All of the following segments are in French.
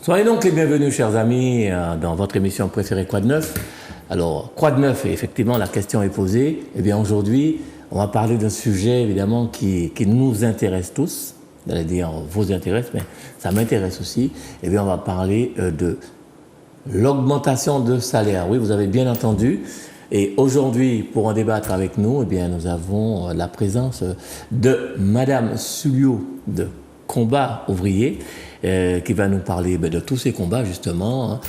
Soyez donc les bienvenus, chers amis, dans votre émission préférée Quoi de neuf. Alors, quoi de neuf? Et effectivement, la question est posée. Eh bien, aujourd'hui, on va parler d'un sujet, évidemment, qui nous intéresse tous. J'allais dire, vous intéresse, mais ça m'intéresse aussi. Eh bien, on va parler de l'augmentation de salaire. Oui, vous avez bien entendu. Et aujourd'hui, pour en débattre avec nous, eh bien, nous avons la présence de Madame Sulio de Combat Ouvrier, qui va nous parler de tous ces combats, justement,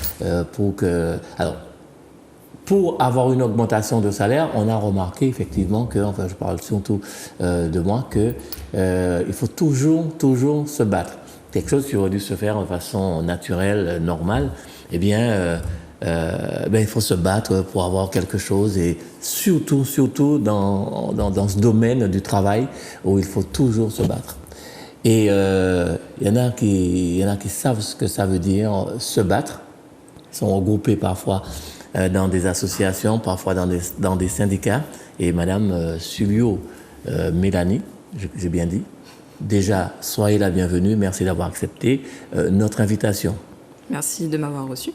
pour avoir une augmentation de salaire, on a remarqué effectivement que, enfin je parle surtout de moi, il faut toujours se battre. Quelque chose qui aurait dû se faire de façon naturelle, normale, eh bien, il faut se battre pour avoir quelque chose, et surtout dans ce domaine du travail où il faut toujours se battre. Et il y en a qui savent ce que ça veut dire se battre. Ils sont regroupés parfois dans des associations, parfois dans des syndicats. Et Madame Sulio Mélanie, j'ai bien dit, déjà, soyez la bienvenue. Merci d'avoir accepté notre invitation. Merci de m'avoir reçu.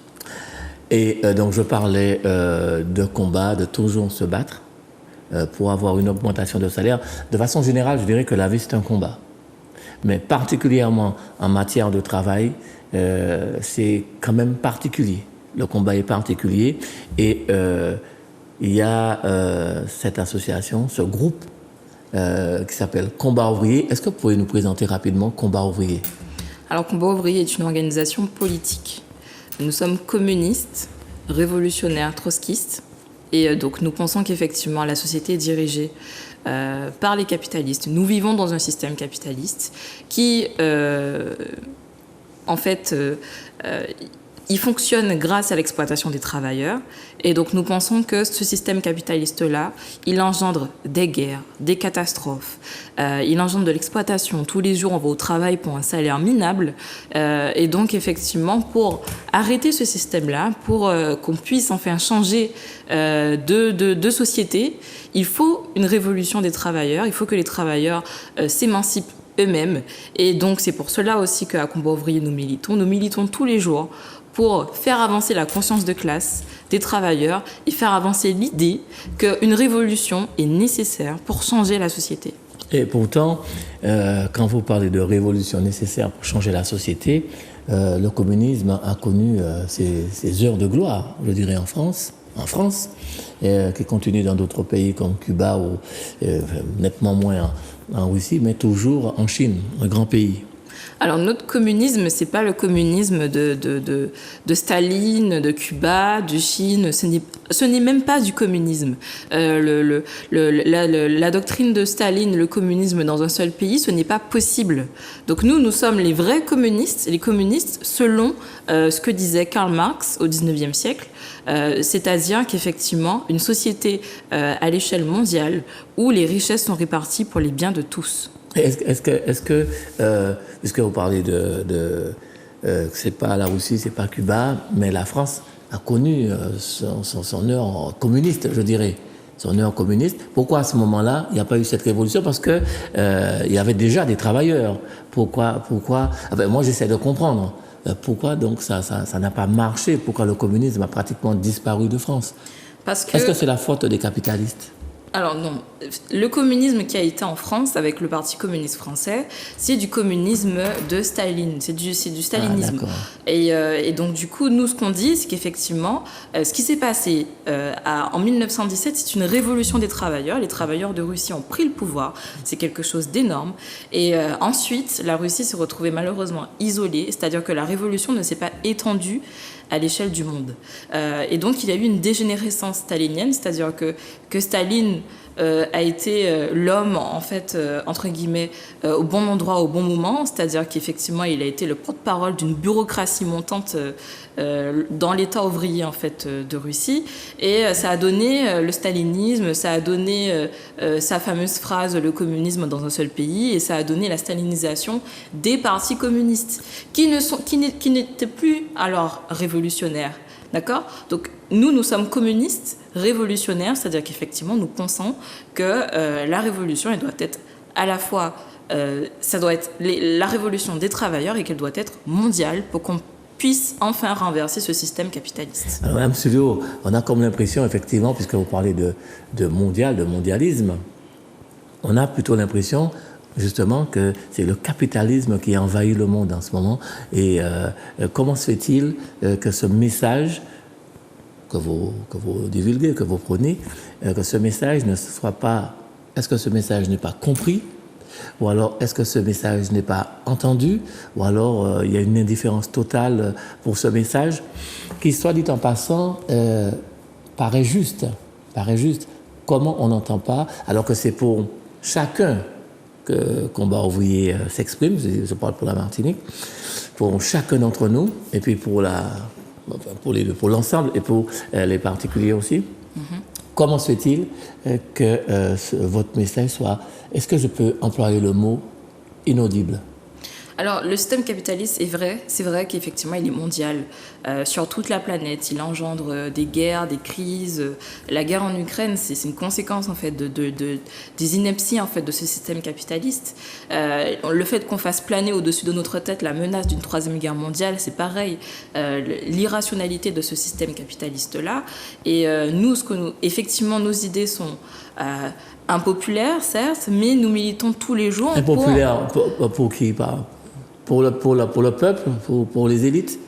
Et donc, je parlais de combat, de toujours se battre pour avoir une augmentation de salaire. De façon générale, je dirais que la vie, c'est un combat. Mais particulièrement en matière de travail, c'est quand même particulier. Le combat est particulier et il y a cette association, ce groupe qui s'appelle Combat Ouvrier. Est-ce que vous pouvez nous présenter rapidement Combat Ouvrier? Alors, Combat Ouvrier est une organisation politique. Nous sommes communistes, révolutionnaires, trotskistes. Et donc, nous pensons qu'effectivement, la société est dirigée par les capitalistes. Nous vivons dans un système capitaliste qui, il fonctionne grâce à l'exploitation des travailleurs. Et donc, nous pensons que ce système capitaliste-là, il engendre des guerres, des catastrophes. Il engendre de l'exploitation. Tous les jours, on va au travail pour un salaire minable. Et donc, effectivement, pour arrêter ce système-là, pour qu'on puisse enfin changer de société, il faut une révolution des travailleurs. Il faut que les travailleurs s'émancipent eux-mêmes. Et donc, c'est pour cela aussi qu'à Combat Ouvrier, nous militons. Nous militons tous les jours pour faire avancer la conscience de classe des travailleurs et faire avancer l'idée qu'une révolution est nécessaire pour changer la société. Et pourtant, quand vous parlez de révolution nécessaire pour changer la société, le communisme a connu ses heures de gloire, je dirais en France, qui continue dans d'autres pays comme Cuba ou nettement moins en Russie, mais toujours en Chine, un grand pays. Alors, notre communisme, c'est pas le communisme de Staline, de Cuba, de Chine. Ce n'est même pas du communisme. La doctrine de Staline, le communisme dans un seul pays, ce n'est pas possible. Donc, nous sommes les vrais communistes, les communistes selon ce que disait Karl Marx au XIXe siècle, c'est-à-dire qu'effectivement, une société à l'échelle mondiale où les richesses sont réparties pour les biens de tous. Est-ce que puisque vous parlez c'est pas la Russie, c'est pas Cuba, mais la France a connu son heure communiste, je dirais, son heure communiste. Pourquoi à ce moment-là, il n'y a pas eu cette révolution? Parce que il y avait déjà des travailleurs. Pourquoi enfin, moi, j'essaie de comprendre. Pourquoi donc ça n'a pas marché? Pourquoi le communisme a pratiquement disparu de France? Est-ce que c'est la faute des capitalistes? Alors non, le communisme qui a été en France avec le Parti communiste français, c'est du communisme de Staline, c'est du stalinisme. Et donc du coup, nous ce qu'on dit, c'est qu'effectivement, ce qui s'est passé en 1917, c'est une révolution des travailleurs. Les travailleurs de Russie ont pris le pouvoir, c'est quelque chose d'énorme. Et ensuite, la Russie s'est retrouvée malheureusement isolée, c'est-à-dire que la révolution ne s'est pas étendue à l'échelle du monde. Et donc, il y a eu une dégénérescence stalinienne, c'est-à-dire que Staline a été l'homme, en fait, entre guillemets, au bon endroit, au bon moment, c'est-à-dire qu'effectivement, il a été le porte-parole d'une bureaucratie montante dans l'État ouvrier, en fait, de Russie. Et ça a donné le stalinisme, ça a donné sa fameuse phrase « le communisme dans un seul pays », et ça a donné la stalinisation des partis communistes, qui n'étaient plus alors révolutionnaires. D'accord ? Donc, nous sommes communistes, révolutionnaires, c'est-à-dire qu'effectivement, nous pensons que la révolution, elle doit être à la fois, ça doit être la révolution des travailleurs et qu'elle doit être mondiale pour qu'on puisse enfin renverser ce système capitaliste. Alors, Mme Sulio, on a comme l'impression, effectivement, puisque vous parlez de mondialisme, on a plutôt l'impression, justement, que c'est le capitalisme qui envahit le monde en ce moment. Et comment se fait-il que ce message que vous divulguez, que vous prenez, que ce message ne soit pas... Est-ce que ce message n'est pas compris ? Ou alors, est-ce que ce message n'est pas entendu? Ou alors, il y a une indifférence totale pour ce message qui, soit dit en passant, paraît juste. Comment on n'entend pas, alors que c'est pour chacun que Combat ouvrier s'exprime, je parle pour la Martinique, pour chacun d'entre nous, et puis pour l'ensemble et pour les particuliers aussi. Mm-hmm. Comment se fait-il que votre message soit, est-ce que je peux employer le mot inaudible? Alors, le système capitaliste c'est vrai qu'effectivement, il est mondial. Sur toute la planète, il engendre des guerres, des crises. La guerre en Ukraine, c'est une conséquence, en fait, des inepties, en fait, de ce système capitaliste. Le fait qu'on fasse planer au-dessus de notre tête la menace d'une troisième guerre mondiale, c'est pareil. L'irrationalité de ce système capitaliste-là. Et effectivement, nos idées sont impopulaires, certes, mais nous militons tous les jours. Impopulaires pour qui? Pour le peuple, pour les élites?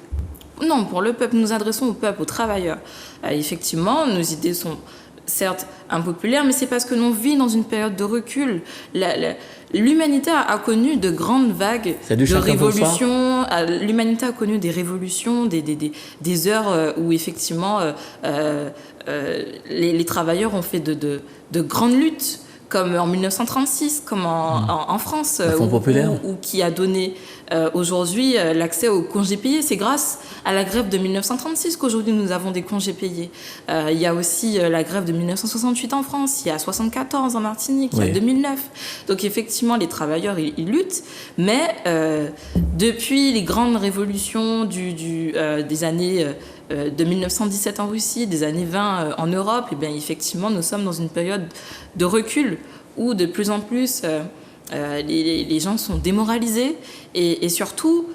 Non, pour le peuple. Nous adressons au peuple, aux travailleurs. Effectivement, nos idées sont certes impopulaires, mais c'est parce que l'on vit dans une période de recul. L'humanité a connu de grandes vagues de révolutions. L'humanité a connu des révolutions, des heures où effectivement les travailleurs ont fait de grandes luttes, comme en 1936, comme en France, ou qui a donné aujourd'hui l'accès aux congés payés. C'est grâce à la grève de 1936 qu'aujourd'hui nous avons des congés payés. Il y a aussi la grève de 1968 en France, il y a 1974 en Martinique, il y a 2009. Donc effectivement, les travailleurs, ils luttent, mais depuis les grandes révolutions des années... de 1917 en Russie, des années 20 en Europe, et bien effectivement, nous sommes dans une période de recul où de plus en plus les gens sont démoralisés et surtout,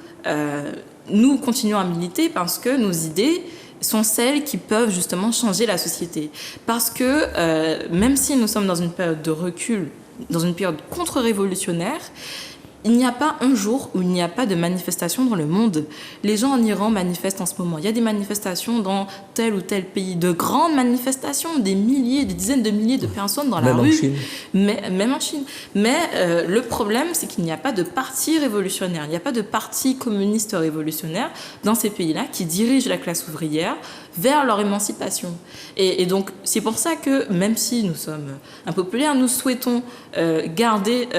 nous continuons à militer parce que nos idées sont celles qui peuvent justement changer la société. Parce que même si nous sommes dans une période de recul, dans une période contre-révolutionnaire, il n'y a pas un jour où il n'y a pas de manifestation dans le monde. Les gens en Iran manifestent en ce moment. Il y a des manifestations dans tel ou tel pays, de grandes manifestations, des dizaines de milliers de personnes dans la rue. Même en Chine. Mais le problème, c'est qu'il n'y a pas de parti révolutionnaire. Il n'y a pas de parti communiste révolutionnaire dans ces pays-là qui dirige la classe ouvrière vers leur émancipation. Et donc, c'est pour ça que, même si nous sommes impopulaires, nous souhaitons garder...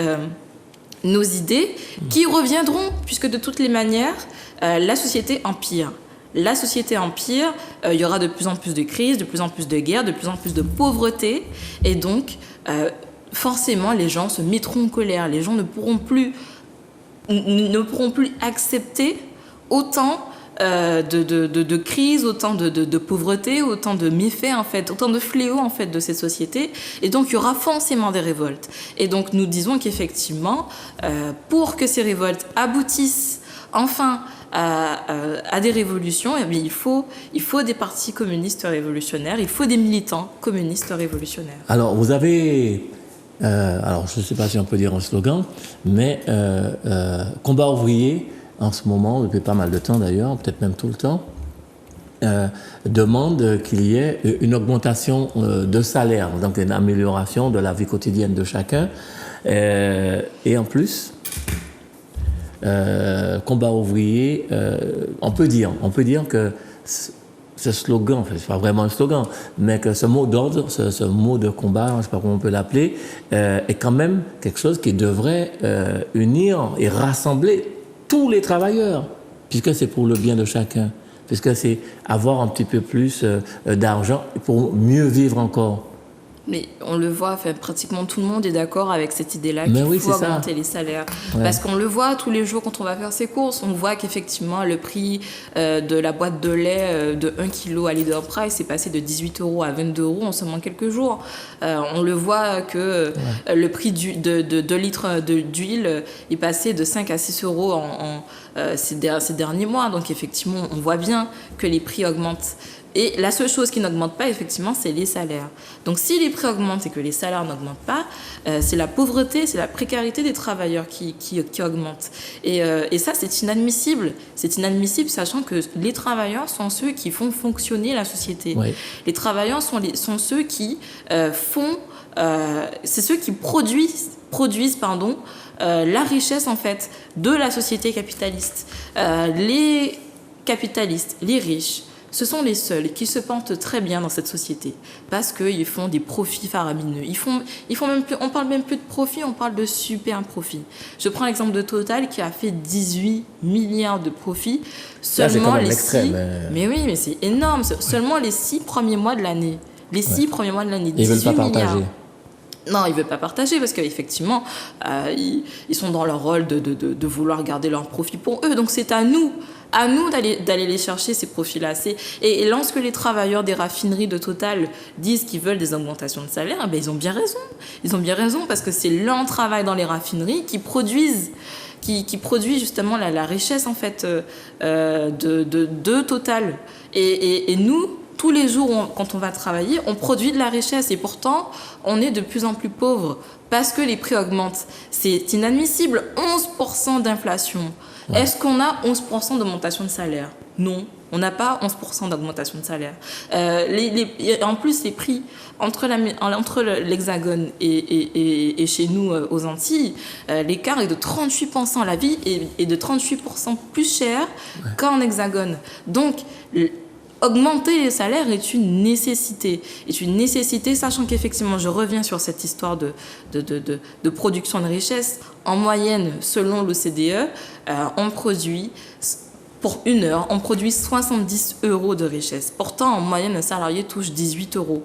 nos idées qui reviendront, puisque de toutes les manières, la société empire. La société empire, il y aura de plus en plus de crises, de plus en plus de guerres, de plus en plus de pauvreté, et donc forcément les gens se mettront en colère, les gens ne pourront plus accepter autant de crises, autant de pauvreté, autant de méfaits en fait, autant de fléaux en fait de ces sociétés, et donc il y aura forcément des révoltes. Et donc nous disons qu'effectivement, pour que ces révoltes aboutissent enfin à des révolutions, eh bien, il faut des partis communistes révolutionnaires, il faut des militants communistes révolutionnaires. Alors vous avez alors je ne sais pas si on peut dire un slogan, mais Combat ouvrier en ce moment, depuis pas mal de temps d'ailleurs, peut-être même tout le temps, demande qu'il y ait une augmentation de salaire, donc une amélioration de la vie quotidienne de chacun. Et en plus, Combat ouvrier, on peut dire que ce slogan, enfin, c'est pas vraiment un slogan, mais que ce mot d'ordre, ce mot de combat, je ne sais pas comment on peut l'appeler, est quand même quelque chose qui devrait unir et rassembler tous les travailleurs, puisque c'est pour le bien de chacun, puisque c'est avoir un petit peu plus d'argent pour mieux vivre encore. Mais on le voit, enfin, pratiquement tout le monde est d'accord avec cette idée-là Mais qu'il oui, faut c'est ça. augmenter les salaires. Ouais. Parce qu'on le voit tous les jours quand on va faire ses courses, on voit qu'effectivement le prix de la boîte de lait de 1 kg à Leader Price est passé de 18 € à 22 € en seulement quelques jours. On le voit que le prix de 2 litres d'huile est passé de 5 à 6 € ces derniers mois. Donc effectivement, on voit bien que les prix augmentent. Et la seule chose qui n'augmente pas, effectivement, c'est les salaires. Donc, si les prix augmentent et que les salaires n'augmentent pas, c'est la pauvreté, c'est la précarité des travailleurs qui augmente. Et ça, c'est inadmissible. C'est inadmissible, sachant que les travailleurs sont ceux qui font fonctionner la société. Oui. Les travailleurs sont ceux qui c'est ceux qui produisent la richesse, en fait, de la société capitaliste. Les capitalistes, les riches, ce sont les seuls qui se portent très bien dans cette société parce qu'ils font des profits faramineux. Ils font même plus, on parle même plus de profit, on parle de super profit. Je prends l'exemple de Total qui a fait 18 milliards de profits seulement les 6. Mais oui, mais c'est énorme. Seulement les 6 premiers mois de l'année. Les 6 premiers mois de l'année. Ils veulent pas milliards. partager. Non, ils ne veulent pas partager parce qu'effectivement, ils sont dans leur rôle de vouloir garder leur profit pour eux. Donc c'est à nous d'aller les chercher, ces profits-là. Et lorsque les travailleurs des raffineries de Total disent qu'ils veulent des augmentations de salaire, ben ils ont bien raison. Ils ont bien raison parce que c'est leur travail dans les raffineries qui produit justement la richesse en fait de Total. Et nous, tous les jours, quand on va travailler, on produit de la richesse et pourtant, on est de plus en plus pauvre parce que les prix augmentent. C'est inadmissible. 11% d'inflation. Ouais. Est-ce qu'on a 11% d'augmentation de salaire ? Non, on n'a pas 11% d'augmentation de salaire. En plus, les prix entre l'Hexagone et chez nous aux Antilles, l'écart est de 38%. La vie est de 38% plus chère qu'en Hexagone. Donc, augmenter les salaires est une nécessité. Sachant qu'effectivement, je reviens sur cette histoire de production de richesse. En moyenne, selon l'OCDE, on produit, pour 1 heure, on produit 70 € de richesse. Pourtant, en moyenne, un salarié touche 18 €.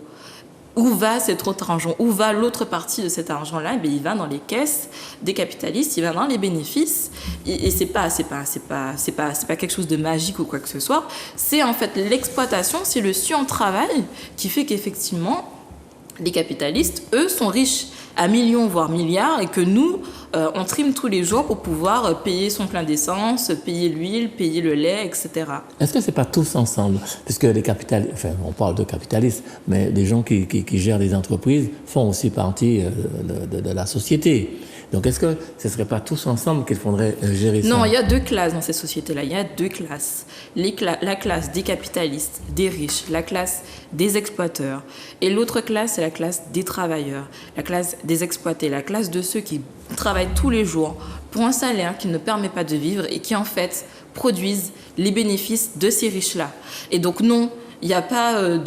Où va cet autre argent ? Où va l'autre partie de cet argent-là ? Il va dans les caisses des capitalistes, il va dans les bénéfices. Et c'est pas quelque chose de magique ou quoi que ce soit. C'est en fait l'exploitation, c'est le surtravail qui fait qu'effectivement, les capitalistes, eux, sont riches à millions, voire milliards, et que nous, on trime tous les jours pour pouvoir payer son plein d'essence, payer l'huile, payer le lait, etc. Est-ce que c'est pas tous ensemble ? Puisque les capitalistes, enfin, on parle de capitalistes, mais des gens qui gèrent des entreprises font aussi partie de la société. Donc, est-ce que ce ne serait pas tous ensemble qu'il faudrait gérer ça ? Non, il y a 2 classes dans ces sociétés-là. Il y a 2 classes. La classe des capitalistes, des riches, la classe des exploiteurs. Et l'autre classe, c'est la classe des travailleurs, la classe des exploités, la classe de ceux qui travaillent tous les jours pour un salaire qui ne permet pas de vivre et qui, en fait, produisent les bénéfices de ces riches-là. Et donc, non, il n'y a pas je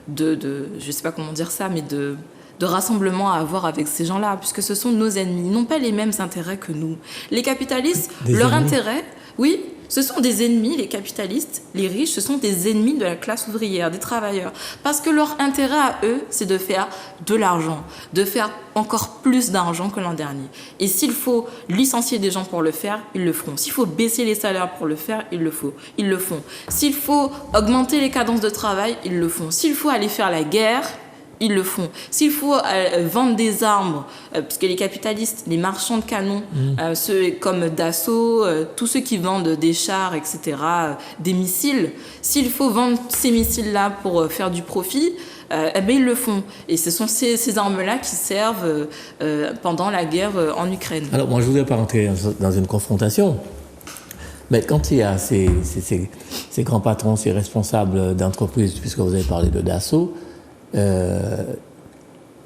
ne sais pas comment dire ça, mais de rassemblement à avoir avec ces gens-là, puisque ce sont nos ennemis. Ils n'ont pas les mêmes intérêts que nous. Les capitalistes, leur intérêt, oui, ce sont des ennemis, les capitalistes, les riches, ce sont des ennemis de la classe ouvrière, des travailleurs. Parce que leur intérêt à eux, c'est de faire de l'argent, de faire encore plus d'argent que l'an dernier. Et s'il faut licencier des gens pour le faire, ils le feront. S'il faut baisser les salaires pour le faire, ils le font. S'il faut augmenter les cadences de travail, ils le font. S'il faut aller faire la guerre, ils le font. S'il faut vendre des armes, puisque les capitalistes, les marchands de canons, ceux comme Dassault, tous ceux qui vendent des chars, etc., des missiles, s'il faut vendre ces missiles-là pour faire du profit, ils le font. Et ce sont ces armes-là qui servent pendant la guerre en Ukraine. Alors, moi, je ne voudrais pas rentrer dans une confrontation, mais quand il y a ces grands patrons, ces responsables d'entreprise, puisque vous avez parlé de Dassault, il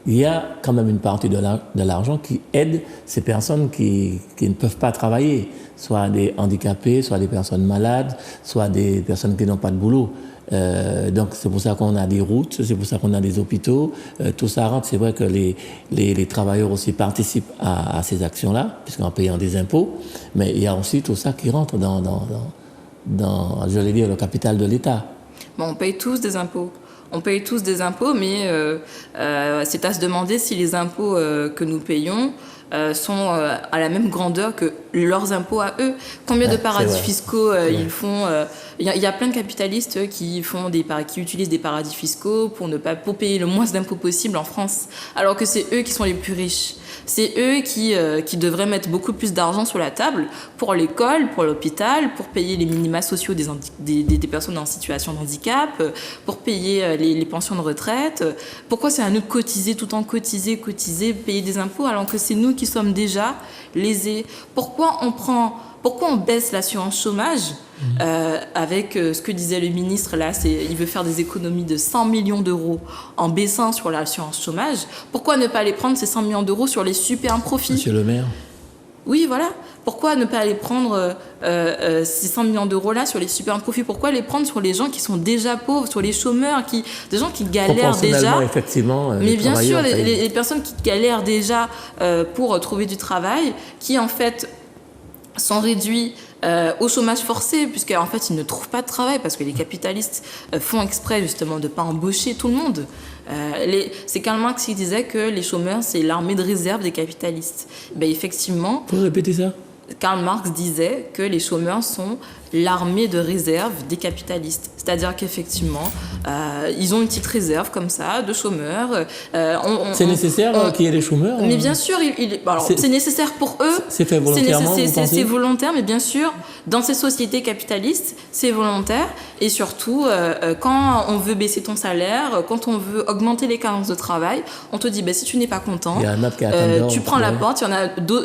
y a quand même une partie de l'argent qui aide ces personnes qui ne peuvent pas travailler, soit des handicapés, soit des personnes malades, soit des personnes qui n'ont pas de boulot. Donc c'est pour ça qu'on a des routes, c'est pour ça qu'on a des hôpitaux, tout ça rentre. C'est vrai que les travailleurs aussi participent à ces actions-là, puisqu'en payant des impôts, mais il y a aussi tout ça qui rentre dans je vais dire, le capital de l'État. Bon, on paye tous des impôts. On paye tous des impôts, mais c'est à se demander si les impôts que nous payons sont à la même grandeur que leurs impôts à eux. Combien de paradis fiscaux ils font Il y a plein de capitalistes qui utilisent des paradis fiscaux pour payer le moins d'impôts possible en France, alors que c'est eux qui sont les plus riches. C'est eux qui devraient mettre beaucoup plus d'argent sur la table pour l'école, pour l'hôpital, pour payer les minima sociaux des personnes en situation de handicap, pour payer les pensions de retraite. Pourquoi c'est à nous de cotiser, tout le temps cotiser, payer des impôts, alors que c'est nous qui sommes déjà lésés? Pourquoi on baisse l'assurance chômage avec ce que disait le ministre là, il veut faire des économies de 100 millions d'euros en baissant sur l'assurance chômage. Pourquoi ne pas aller prendre ces 100 millions d'euros sur les super profits? Monsieur le maire. Oui, voilà. Pourquoi ne pas aller prendre ces 100 millions d'euros là sur les super profits? Pourquoi les prendre sur les gens qui sont déjà pauvres, sur les chômeurs, des gens qui galèrent déjà? Effectivement, mais bien sûr, les personnes qui galèrent déjà pour trouver du travail, qui en fait sont réduits au chômage forcé, puisqu'en fait ils ne trouvent pas de travail parce que les capitalistes font exprès justement de ne pas embaucher tout le monde. C'est Karl Marx qui disait que les chômeurs c'est l'armée de réserve des capitalistes. Ben, effectivement. Vous répétez ça? Karl Marx disait que les chômeurs sont l'armée de réserve des capitalistes. C'est-à-dire qu'effectivement, ils ont une petite réserve comme ça de chômeurs. C'est nécessaire qu'il y ait des chômeurs? Mais bien sûr, c'est nécessaire pour eux. C'est fait volontairement? C'est volontaire, mais bien sûr, dans ces sociétés capitalistes, c'est volontaire. Et surtout, quand on veut baisser ton salaire, quand on veut augmenter les cadences de travail, on te dit, si tu n'es pas content, tu prends la porte,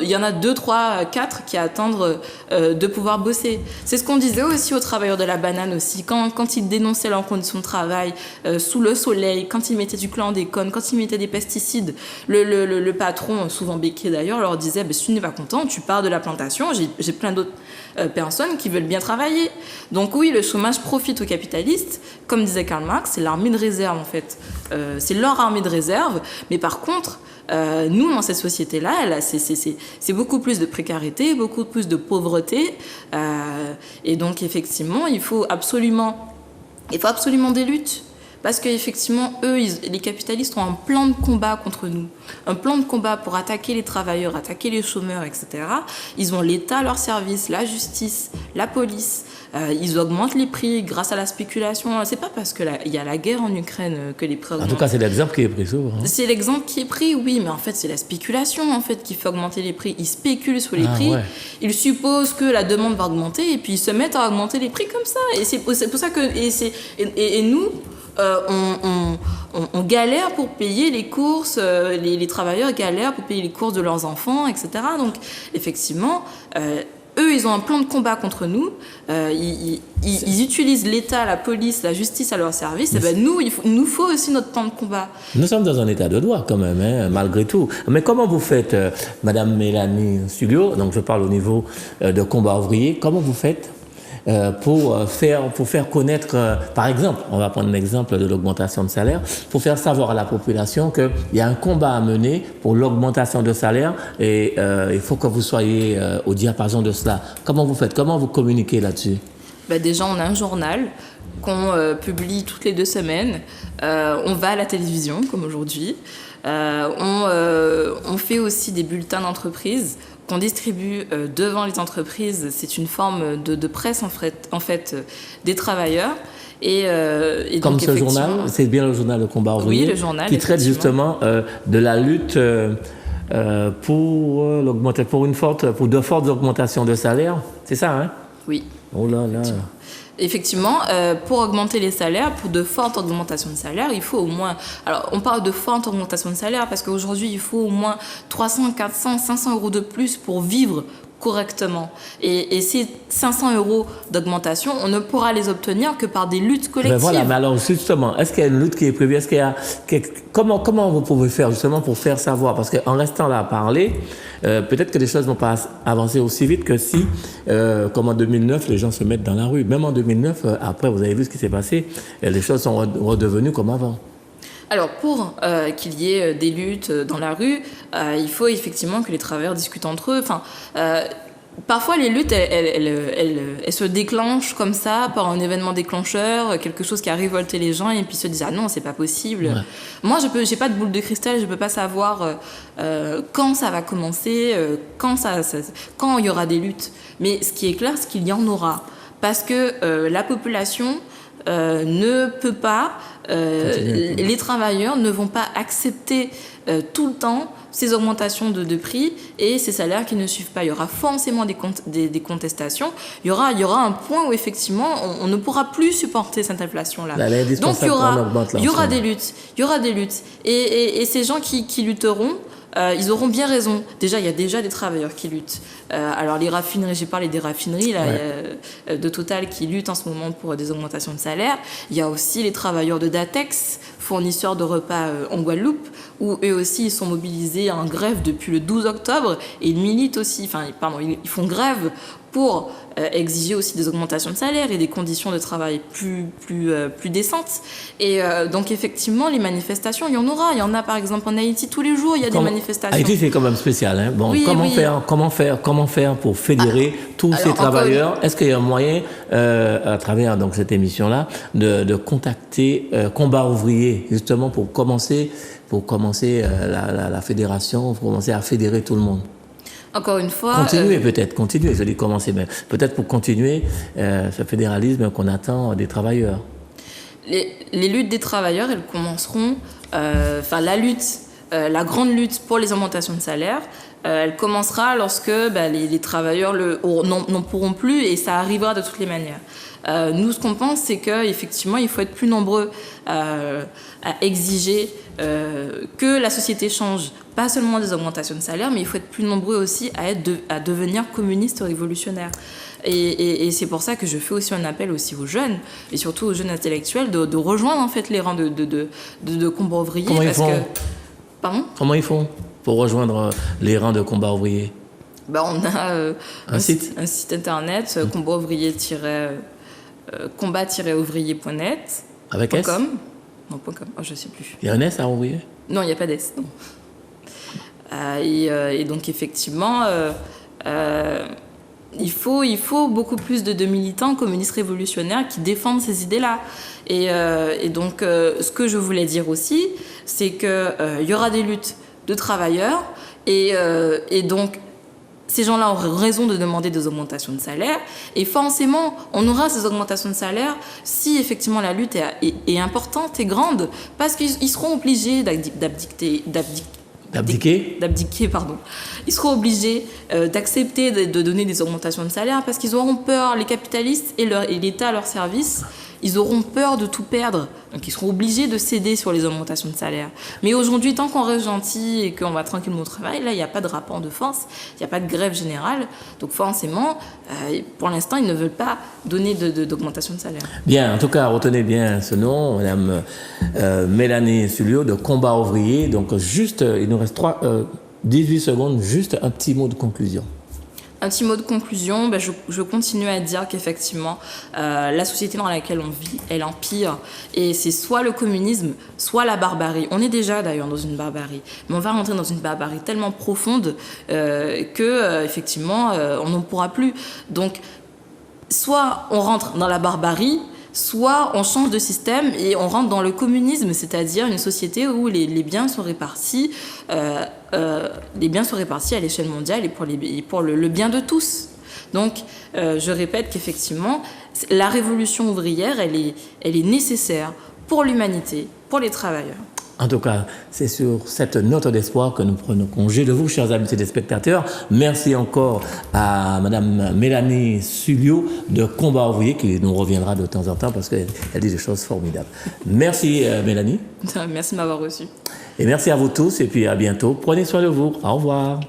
il y en a 2, 3, 4 qui attendent de pouvoir bosser. C'est ce qu'on disait aussi aux travailleurs de la banane aussi, quand ils dénonçaient leurs conditions de travail sous le soleil, quand ils mettaient du chlordécone, quand ils mettaient des pesticides, le patron, souvent béqué d'ailleurs, leur disait si tu n'es pas content, tu pars de la plantation, j'ai plein d'autres personnes qui veulent bien travailler. Donc oui, le chômage profite aux capitalistes, comme disait Karl Marx, c'est l'armée de réserve en fait, c'est leur armée de réserve, mais par contre nous, dans cette société-là, c'est beaucoup plus de précarité, beaucoup plus de pauvreté. Et donc, effectivement, il faut absolument des luttes. Parce qu'effectivement, les capitalistes ont un plan de combat contre nous. Un plan de combat pour attaquer les travailleurs, attaquer les chômeurs, etc. Ils ont l'État à leur service, la justice, la police. Ils augmentent les prix grâce à la spéculation. C'est pas parce qu'il y a la guerre en Ukraine que les prix augmentent. En tout cas, c'est l'exemple qui est pris souvent. C'est l'exemple qui est pris, oui, mais en fait, c'est la spéculation en fait qui fait augmenter les prix. Ils spéculent sur les prix. Ouais. Ils supposent que la demande va augmenter et puis ils se mettent à augmenter les prix comme ça. Et c'est pour ça que et nous. On galère pour payer les courses, les travailleurs galèrent pour payer les courses de leurs enfants, etc. Donc, effectivement, eux, ils ont un plan de combat contre nous. Ils utilisent l'État, la police, la justice à leur service. Et nous, il nous faut aussi notre plan de combat. Nous sommes dans un état de droit quand même, hein, malgré tout. Mais comment vous faites, Madame Mélanie Suglio, donc je parle au niveau de combat ouvrier, comment vous faites pour faire connaître, par exemple, on va prendre l'exemple de l'augmentation de salaire, pour faire savoir à la population qu'il y a un combat à mener pour l'augmentation de salaire et il faut que vous soyez au diapason de cela. Comment vous faites? Comment vous communiquez là-dessus? Déjà, on a un journal qu'on publie toutes les 2 semaines. On va à la télévision, comme aujourd'hui. On fait aussi des bulletins d'entreprise qu'on distribue devant les entreprises. C'est une forme de presse en fait des travailleurs. Et comme donc, ce journal, c'est bien le journal Le Combat Ouvrier, oui, le journal, qui traite justement de la lutte pour de fortes augmentations de salaire. C'est ça, hein? Oui. Oh là là. Effectivement, pour augmenter les salaires, pour de fortes augmentations de salaire, il faut au moins... Alors, on parle de fortes augmentations de salaire parce qu'aujourd'hui, il faut au moins 300, 400, 500 euros de plus pour vivre correctement. Et ces 500 euros d'augmentation, on ne pourra les obtenir que par des luttes collectives. Voilà, mais alors justement, est-ce qu'il y a une lutte qui est prévue? Est-ce qu'il y a comment vous pouvez faire justement pour faire savoir? Parce qu'en restant là à parler, peut-être que les choses ne vont pas avancer aussi vite que si, comme en 2009, les gens se mettent dans la rue. Même en 2009, après, vous avez vu ce qui s'est passé, les choses sont redevenues comme avant. Alors, pour qu'il y ait des luttes dans la rue, il faut effectivement que les travailleurs discutent entre eux. Parfois, les luttes, elles se déclenchent comme ça, par un événement déclencheur, quelque chose qui a révolté les gens, et puis se disent « Ah non, c'est pas possible ouais. ». Moi, j'ai pas de boule de cristal, je peux pas savoir quand ça va commencer, quand il y aura des luttes. Mais ce qui est clair, c'est qu'il y en aura. Parce que la population ne peut pas, les travailleurs ne vont pas accepter tout le temps ces augmentations de prix et ces salaires qui ne suivent pas. Il y aura forcément des contestations. Il y aura un point où effectivement on ne pourra plus supporter cette inflation-là. Donc il y aura des luttes. Il y aura des luttes. Et ces gens qui lutteront, ils auront bien raison. Déjà, il y a déjà des travailleurs qui luttent. Alors les raffineries, j'ai parlé des raffineries là, de Total qui luttent en ce moment pour des augmentations de salaire. Il y a aussi les travailleurs de Datex, fournisseurs de repas en Guadeloupe, où eux aussi ils sont mobilisés en grève depuis le 12 octobre et ils militent aussi, ils font grève pour exiger aussi des augmentations de salaire et des conditions de travail plus décentes. Et donc effectivement, les manifestations, il y en a par exemple en Haïti tous les jours, il y a des manifestations. Haïti c'est quand même spécial, hein. Bon, comment faire pour fédérer tous ces travailleurs? Est-ce qu'il y a un moyen, à travers donc cette émission-là, de contacter Combat Ouvrier justement pour commencer la fédération, pour commencer à fédérer tout le monde? Encore une fois... Continuer, je dis commencer, mais peut-être pour continuer ce fédéralisme qu'on attend des travailleurs. Les luttes des travailleurs, elles commenceront... la grande lutte pour les augmentations de salaire, elle commencera lorsque les travailleurs n'en pourront plus et ça arrivera de toutes les manières. Nous, ce qu'on pense, c'est qu'effectivement, il faut être plus nombreux à exiger que la société change, pas seulement des augmentations de salaire, mais il faut être plus nombreux aussi à devenir communistes révolutionnaires. Et c'est pour ça que je fais aussi un appel aussi aux jeunes, et surtout aux jeunes intellectuels, de rejoindre en fait les rangs de Combat Ouvrier. Pardon ? Comment ils font pour rejoindre les rangs de Combat Ouvrier ? On a un site internet, combat-ouvrier.net. Avec S ? Non, .com, je ne sais plus. Il y a un S à ouvrier ? Non, il n'y a pas d'S, non. Et donc, effectivement, il faut beaucoup plus de militants communistes révolutionnaires qui défendent ces idées-là. Et donc, ce que je voulais dire aussi, c'est qu'il y aura des luttes de travailleurs et donc, ces gens-là ont raison de demander des augmentations de salaire. Et forcément, on aura ces augmentations de salaire si effectivement la lutte est importante et grande. Parce qu'ils seront obligés d'abdiquer. Ils seront obligés d'accepter de donner des augmentations de salaire parce qu'ils auront peur, les capitalistes et l'État à leur service, ils auront peur de tout perdre. Donc ils seront obligés de céder sur les augmentations de salaire. Mais aujourd'hui, tant qu'on reste gentil et qu'on va tranquillement au travail, là, il n'y a pas de rapport de force, il n'y a pas de grève générale. Donc forcément, pour l'instant, ils ne veulent pas donner d'augmentation de salaire. Bien, en tout cas, retenez bien ce nom, Madame Mélanie Sulio de Combat Ouvrier. Donc juste, il nous reste 18 secondes, juste un petit mot de conclusion. Un petit mot de conclusion, je continue à dire qu'effectivement, la société dans laquelle on vit, elle empire. Et c'est soit le communisme, soit la barbarie. On est déjà d'ailleurs dans une barbarie. Mais on va rentrer dans une barbarie tellement profonde qu'effectivement, on n'en pourra plus. Donc, soit on rentre dans la barbarie, soit on change de système et on rentre dans le communisme, c'est-à-dire une société où les biens sont répartis, à l'échelle mondiale et pour le bien de tous. Donc, je répète qu'effectivement, la révolution ouvrière, elle est nécessaire pour l'humanité, pour les travailleurs. En tout cas, c'est sur cette note d'espoir que nous prenons congé de vous, chers amis téléspectateurs. Merci encore à Madame Mélanie Sulio de Combat Ouvrier qui nous reviendra de temps en temps parce qu'elle dit des choses formidables. Merci Mélanie. Merci de m'avoir reçu. Et merci à vous tous et puis à bientôt. Prenez soin de vous. Au revoir.